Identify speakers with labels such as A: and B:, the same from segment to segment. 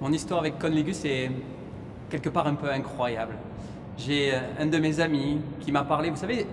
A: Mon histoire avec Conligus est quelque part un peu incroyable. J'ai un de mes amis qui m'a parlé, vous savez,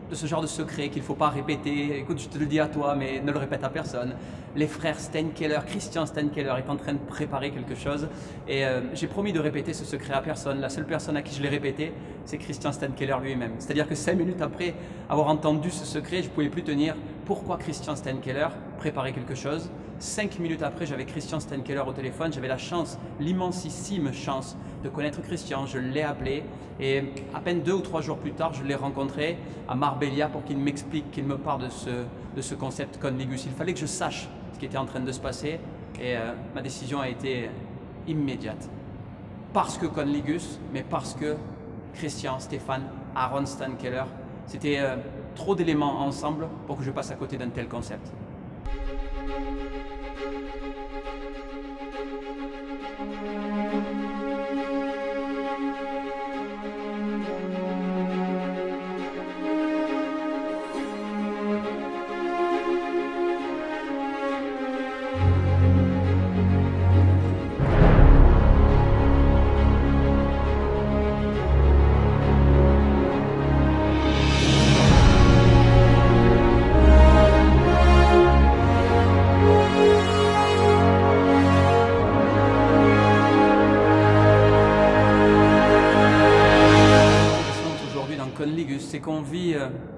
A: de ce genre de secret qu'il ne faut pas répéter. Écoute, je te le dis à toi, mais ne le répète à personne. Les frères Steinkeller, Christian Steinkeller est en train de préparer quelque chose et j'ai promis de répéter ce secret à personne. La seule personne à qui je l'ai répété, c'est Christian Steinkeller lui-même. C'est-à-dire que 5 minutes après avoir entendu ce secret, je ne pouvais plus tenir. Pourquoi Christian Steinkeller préparait quelque chose? 5 minutes après, j'avais Christian Steinkeller au téléphone. J'avais la chance, l'immensissime chance de connaître Christian. Je l'ai appelé et à peine 2 ou 3 jours plus tard, je l'ai rencontré à Marbella pour qu'il m'explique, qu'il me parle de ce concept Conligus. Il fallait que je sache ce qui était en train de se passer et ma décision a été immédiate. Parce que Conligus, mais parce que Christian, Stéphane, Aaron Steinkeller, c'était trop d'éléments ensemble pour que je passe à côté d'un tel concept. Conligus, c'est qu'on vit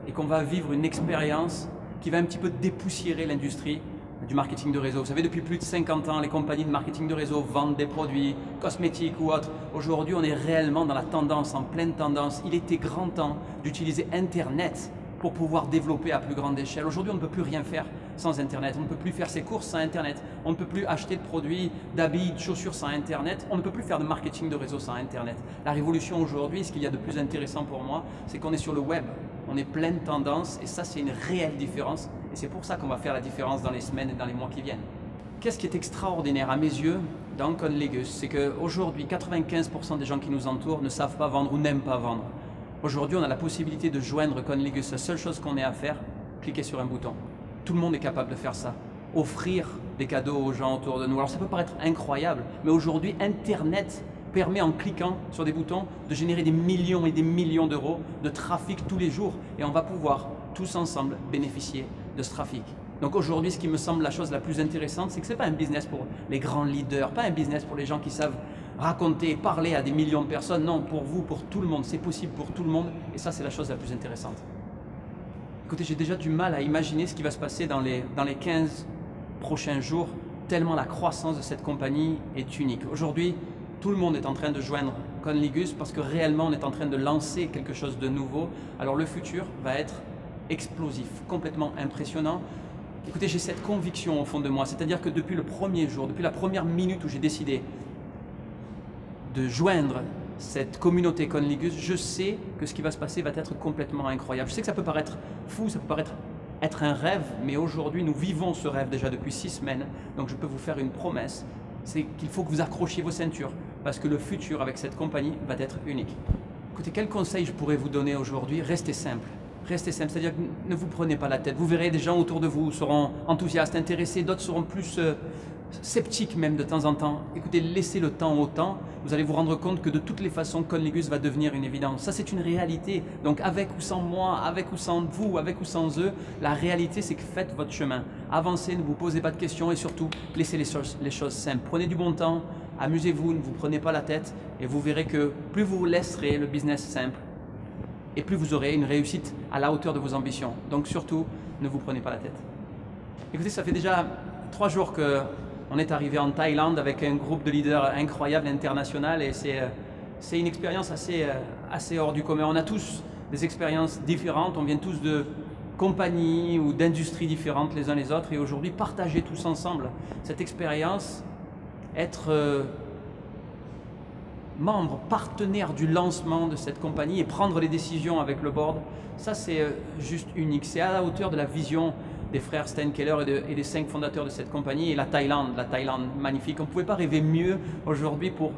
A: et qu'on va vivre une expérience qui va un petit peu dépoussiérer l'industrie du marketing de réseau. Vous savez, depuis plus de 50 ans, les compagnies de marketing de réseau vendent des produits cosmétiques ou autres. Aujourd'hui, on est réellement dans la tendance, en pleine tendance. Il était grand temps d'utiliser Internet pour pouvoir développer à plus grande échelle. Aujourd'hui, on ne peut plus rien faire sans Internet. On ne peut plus faire ses courses sans Internet. On ne peut plus acheter de produits, d'habits, de chaussures sans Internet. On ne peut plus faire de marketing de réseau sans Internet. La révolution aujourd'hui, ce qu'il y a de plus intéressant pour moi, c'est qu'on est sur le web. On est pleine tendance et ça, c'est une réelle différence. Et c'est pour ça qu'on va faire la différence dans les semaines et dans les mois qui viennent. Qu'est-ce qui est extraordinaire à mes yeux dans Conligus, c'est qu'aujourd'hui, 95% des gens qui nous entourent ne savent pas vendre ou n'aiment pas vendre. Aujourd'hui, on a la possibilité de joindre Conligus. La seule chose qu'on ait à faire, cliquer sur un bouton. Tout le monde est capable de faire ça. Offrir des cadeaux aux gens autour de nous. Alors ça peut paraître incroyable, mais aujourd'hui, Internet permet en cliquant sur des boutons de générer des millions et des millions d'euros de trafic tous les jours. Et on va pouvoir tous ensemble bénéficier de ce trafic. Donc aujourd'hui, ce qui me semble la chose la plus intéressante, c'est que ce n'est pas un business pour les grands leaders, pas un business pour les gens qui savent raconter, parler à des millions de personnes. Non, pour vous, pour tout le monde, c'est possible pour tout le monde et ça, c'est la chose la plus intéressante. Écoutez, j'ai déjà du mal à imaginer ce qui va se passer dans les 15 prochains jours, tellement la croissance de cette compagnie est unique. Aujourd'hui, tout le monde est en train de joindre Conligus parce que réellement, on est en train de lancer quelque chose de nouveau. Alors le futur va être explosif, complètement impressionnant. Écoutez, j'ai cette conviction au fond de moi, c'est-à-dire que depuis le premier jour, depuis la première minute où j'ai décidé de joindre cette communauté Conligus, je sais que ce qui va se passer va être complètement incroyable. Je sais que ça peut paraître fou, ça peut paraître être un rêve, mais aujourd'hui nous vivons ce rêve déjà depuis 6 semaines, donc je peux vous faire une promesse, c'est qu'il faut que vous accrochiez vos ceintures, parce que le futur avec cette compagnie va être unique. Écoutez, quel conseil je pourrais vous donner aujourd'hui? Restez simple. Restez simple, c'est-à-dire que ne vous prenez pas la tête. Vous verrez des gens autour de vous seront enthousiastes, intéressés, d'autres seront plus sceptiques même de temps en temps. Écoutez, laissez le temps au temps. Vous allez vous rendre compte que de toutes les façons, Conligus va devenir une évidence. Ça, c'est une réalité. Donc avec ou sans moi, avec ou sans vous, avec ou sans eux, la réalité, c'est que faites votre chemin. Avancez, ne vous posez pas de questions et surtout, laissez les choses simples. Prenez du bon temps, amusez-vous, ne vous prenez pas la tête et vous verrez que plus vous laisserez le business simple, et plus vous aurez une réussite à la hauteur de vos ambitions. Donc surtout, ne vous prenez pas la tête. Écoutez, ça fait déjà 3 jours qu'on est arrivé en Thaïlande avec un groupe de leaders incroyable, international, et c'est une expérience assez hors du commun. On a tous des expériences différentes, on vient tous de compagnies ou d'industries différentes les uns les autres, et aujourd'hui, partager tous ensemble cette expérience, être membre, partenaire du lancement de cette compagnie et prendre les décisions avec le board, ça c'est juste unique. C'est à la hauteur de la vision des frères Steinkeller et des 5 fondateurs de cette compagnie et la Thaïlande magnifique. On ne pouvait pas rêver mieux aujourd'hui pour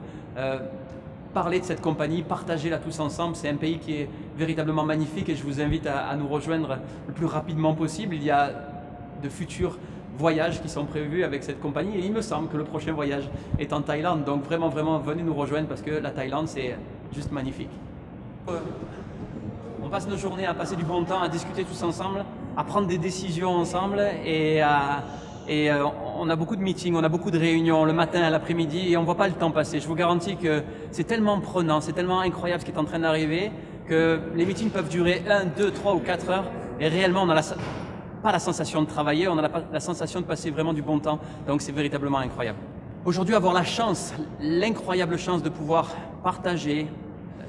A: parler de cette compagnie, partager-la tous ensemble. C'est un pays qui est véritablement magnifique et je vous invite à nous rejoindre le plus rapidement possible. Il y a de futurs voyages qui sont prévus avec cette compagnie et il me semble que le prochain voyage est en Thaïlande. Donc vraiment, venez nous rejoindre parce que la Thaïlande, c'est juste magnifique. On passe nos journées à passer du bon temps, à discuter tous ensemble, à prendre des décisions ensemble et on a beaucoup de meetings, on a beaucoup de réunions le matin, à l'après-midi et on ne voit pas le temps passer. Je vous garantis que c'est tellement prenant, c'est tellement incroyable ce qui est en train d'arriver que les meetings peuvent durer 1, 2, 3 ou 4 heures et réellement on n'a pas la sensation de travailler, on a la sensation de passer vraiment du bon temps. Donc c'est véritablement incroyable. Aujourd'hui, avoir la chance, l'incroyable chance de pouvoir partager,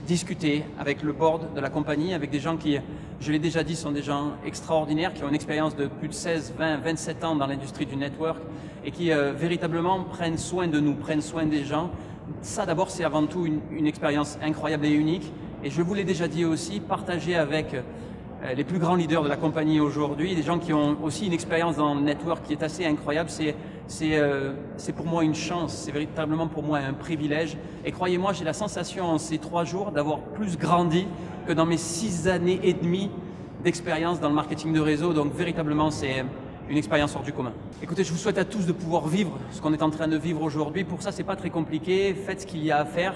A: discuter avec le board de la compagnie, avec des gens qui, je l'ai déjà dit, sont des gens extraordinaires, qui ont une expérience de plus de 16, 20, 27 ans dans l'industrie du network et qui véritablement prennent soin de nous, prennent soin des gens. Ça d'abord, c'est avant tout une expérience incroyable et unique. Et je vous l'ai déjà dit aussi, partager avec les plus grands leaders de la compagnie aujourd'hui, des gens qui ont aussi une expérience dans le network qui est assez incroyable, c'est pour moi une chance, c'est véritablement pour moi un privilège. Et croyez-moi, j'ai la sensation en ces 3 jours d'avoir plus grandi que dans mes 6 années et demie d'expérience dans le marketing de réseau. Donc véritablement, c'est une expérience hors du commun. Écoutez, je vous souhaite à tous de pouvoir vivre ce qu'on est en train de vivre aujourd'hui. Pour ça, c'est pas très compliqué. Faites ce qu'il y a à faire.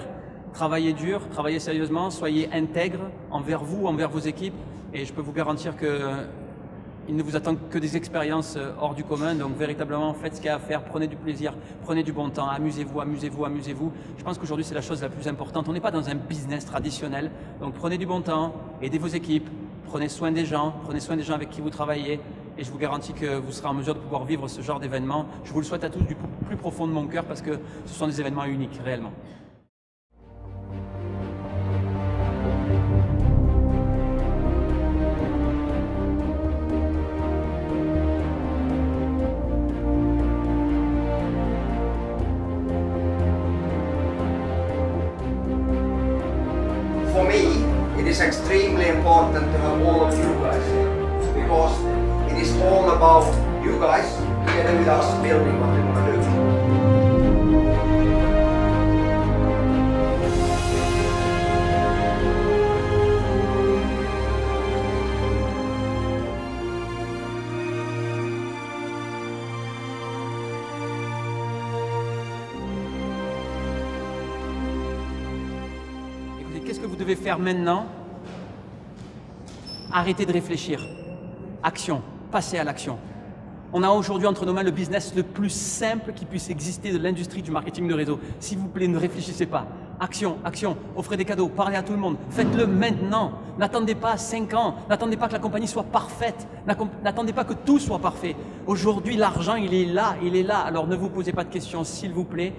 A: Travaillez dur, travaillez sérieusement, soyez intègres envers vous, envers vos équipes. Et je peux vous garantir qu'il ne vous attend que des expériences hors du commun. Donc véritablement, faites ce qu'il y a à faire, prenez du plaisir, prenez du bon temps, amusez-vous, amusez-vous, amusez-vous. Je pense qu'aujourd'hui, c'est la chose la plus importante. On n'est pas dans un business traditionnel. Donc prenez du bon temps, aidez vos équipes, prenez soin des gens avec qui vous travaillez. Et je vous garantis que vous serez en mesure de pouvoir vivre ce genre d'événement. Je vous le souhaite à tous du plus profond de mon cœur parce que ce sont des événements uniques, réellement.
B: For me, it is extremely important to have all of you guys here because it is all about you guys together with us building what we want to do.
A: Qu'est-ce que vous devez faire maintenant? Arrêtez de réfléchir. Action. Passez à l'action. On a aujourd'hui entre nos mains le business le plus simple qui puisse exister de l'industrie du marketing de réseau. S'il vous plaît, ne réfléchissez pas. Action, action. Offrez des cadeaux, parlez à tout le monde. Faites-le maintenant. N'attendez pas 5 ans. N'attendez pas que la compagnie soit parfaite. N'attendez pas que tout soit parfait. Aujourd'hui, l'argent, il est là, il est là. Alors ne vous posez pas de questions, s'il vous plaît.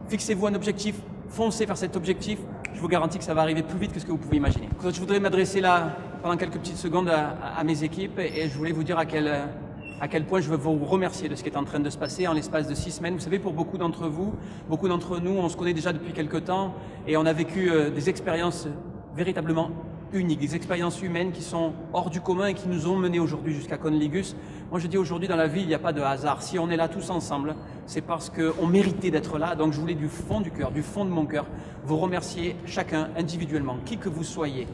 A: Fixez-vous un objectif. Foncez vers cet objectif. Je vous garantis que ça va arriver plus vite que ce que vous pouvez imaginer. Je voudrais m'adresser là, pendant quelques petites secondes, à mes équipes et je voulais vous dire à quel point je veux vous remercier de ce qui est en train de se passer en l'espace de 6 semaines. Vous savez, pour beaucoup d'entre vous, beaucoup d'entre nous, on se connaît déjà depuis quelques temps et on a vécu des expériences véritablement uniques, des expériences humaines qui sont hors du commun et qui nous ont menés aujourd'hui jusqu'à Conligus. Moi je dis aujourd'hui dans la vie, il n'y a pas de hasard. Si on est là tous ensemble, c'est parce qu'on méritait d'être là. Donc je voulais du fond du cœur, du fond de mon cœur, vous remercier chacun individuellement, qui que vous soyez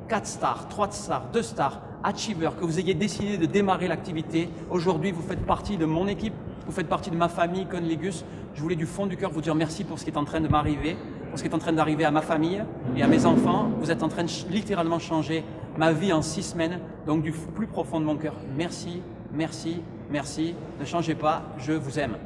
A: 4 stars, 3 stars, 2 stars, achiever, que vous ayez décidé de démarrer l'activité. Aujourd'hui, vous faites partie de mon équipe, vous faites partie de ma famille Conligus. Je voulais du fond du cœur vous dire merci pour ce qui est en train de m'arriver, pour ce qui est en train d'arriver à ma famille et à mes enfants. Vous êtes en train de littéralement changer ma vie en 6 semaines. Donc du plus profond de mon cœur, merci, merci, merci. Ne changez pas, je vous aime.